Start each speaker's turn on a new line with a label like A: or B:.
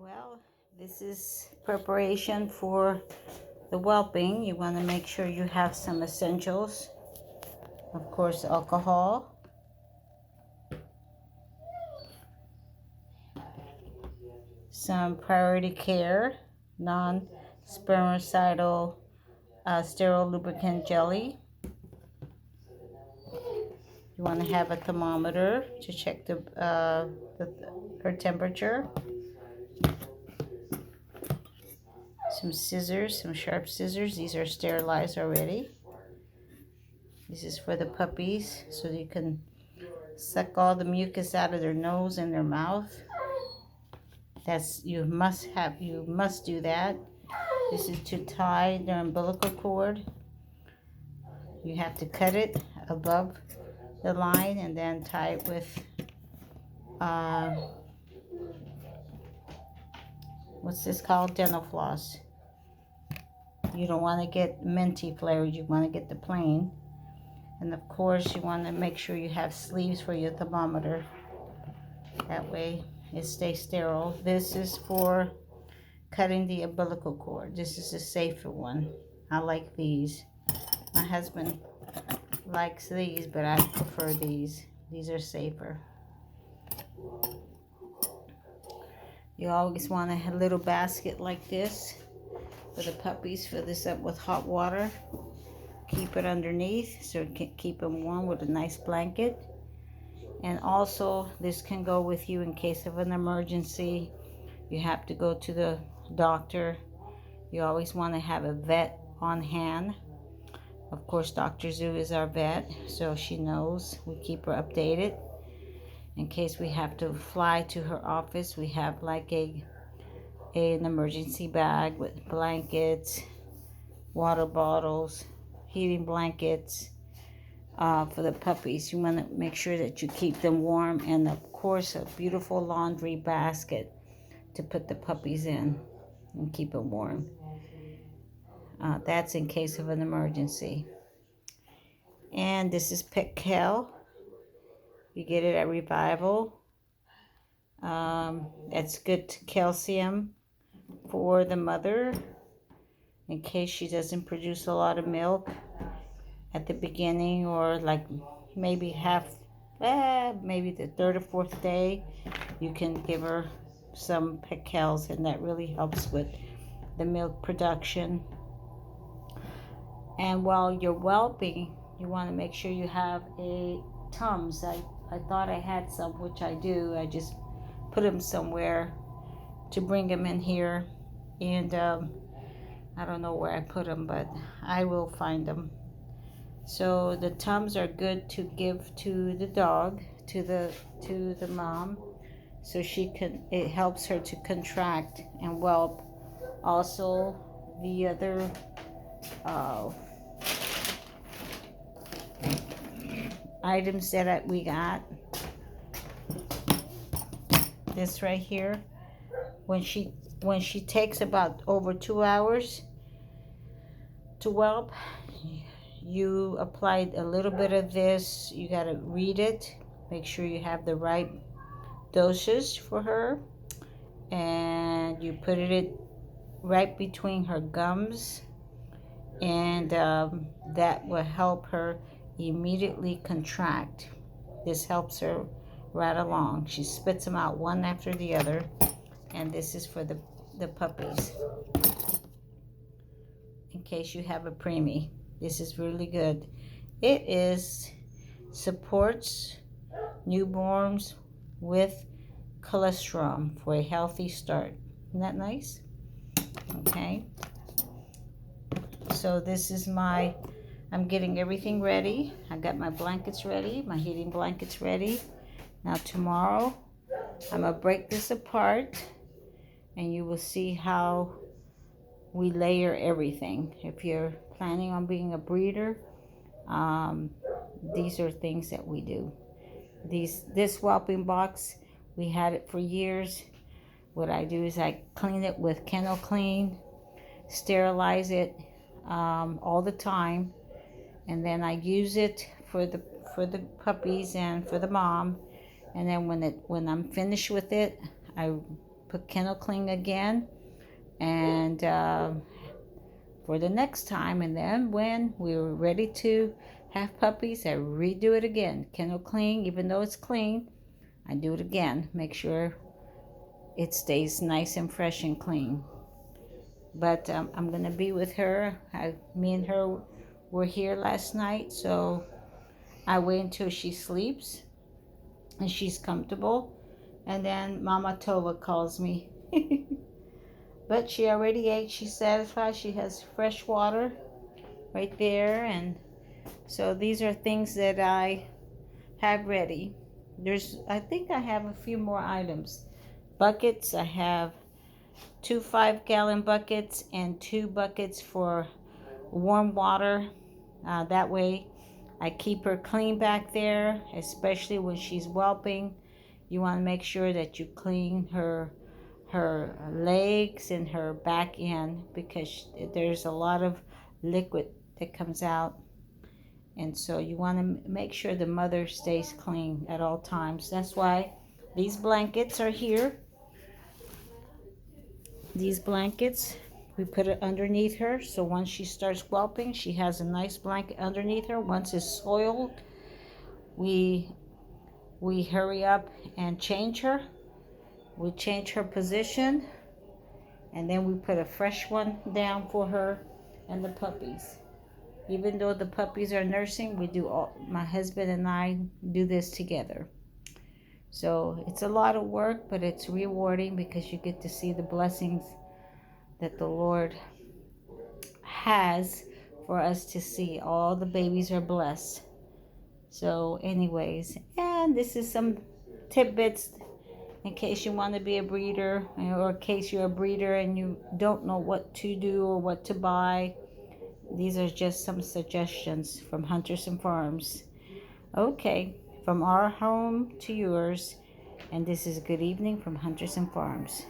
A: Well, this is preparation for the whelping. You want to make sure you have some essentials. Of course, alcohol, some priority care, non-spermicidal sterile lubricant jelly. You want to have a thermometer to check her temperature. Some scissors, some sharp scissors. These are sterilized already. This is for the puppies, so you can suck all the mucus out of their nose and their mouth. You must do that. This is to tie their umbilical cord. You have to cut it above the line and then tie it with what's this called? Dental floss. You don't want to get minty flavored, you want to get the plain. And of course you want to make sure you have sleeves for your thermometer. That way it stays sterile. This is for cutting the umbilical cord. This is a safer one. I like these. My husband likes these, but I prefer these. These are safer. You always want a little basket like this for the puppies. Fill this up with hot water. Keep it underneath so it can keep them warm with a nice blanket. And also this can go with you in case of an emergency. You have to go to the doctor. You always want to have a vet on hand. Of course, Dr. Zoo is our vet, so she knows. We keep her updated. In case we have to fly to her office, we have like an emergency bag with blankets, water bottles, heating blankets for the puppies. You want to make sure that you keep them warm, and of course a beautiful laundry basket to put the puppies in and keep them warm. That's in case of an emergency. And this is Pet Cal. You get it at Revival. It's good calcium for the mother in case she doesn't produce a lot of milk at the beginning, or like maybe maybe the third or fourth day. You can give her some Pet Cals, and that really helps with the milk production. And while you're whelping, you want to make sure you have a Tums. I thought I had some, which I do. I just put them somewhere to bring them in here. And I don't know where I put them, but I will find them. So the Tums are good to give to the dog, to the mom, so it helps her to contract and whelp. Also, the other items that we got, this right here, when she takes about over 2 hours to whelp, you applied a little bit of this. You got to read it, make sure you have the right dosage for her, and you put it right between her gums, and that will help her immediately contract. This helps her right along. She spits them out one after the other, and this is for the puppies in case you have a preemie. This is really good. It supports newborns with cholesterol for a healthy start. Isn't that nice? Okay. So this is I'm getting everything ready. I got my blankets ready, my heating blankets ready. Now tomorrow, I'm gonna break this apart, and you will see how we layer everything. If you're planning on being a breeder, these are things that we do. This whelping box, we had it for years. What I do is I clean it with Kennel Clean, sterilize it all the time, and then I use it for the puppies and for the mom. And then when I'm finished with it, I put kennel clean again, and for the next time. And then when we were ready to have puppies, I redo it again. Kennel clean, even though it's clean, I do it again. Make sure it stays nice and fresh and clean. But I'm gonna be with her. Me and her were here last night, so I wait until she sleeps and she's comfortable, and then Mama Tova calls me. But she already ate. She's satisfied. She has fresh water right there, and so these are things that I have ready. I think I have a few more items. Buckets. I have 2 5-gallon buckets and 2 buckets for warm water. That way I keep her clean back there, especially when she's whelping. You want to make sure that you clean her legs and her back end, because there's a lot of liquid that comes out, and so you want to make sure the mother stays clean at all times. That's why these blankets are here. These blankets, we put it underneath her, so once she starts whelping, she has a nice blanket underneath her. Once it's soiled, we hurry up and change her. We change her position, and then we put a fresh one down for her and the puppies. Even though the puppies are nursing, my husband and I do this together. So it's a lot of work, but it's rewarding because you get to see the blessings that the Lord has for us to see. All the babies are blessed. So anyways, and this is some tidbits in case you want to be a breeder, or in case you're a breeder and you don't know what to do or what to buy. These are just some suggestions from Hunters and Farms. Okay, from our home to yours, and this is Good Evening from Hunters and Farms.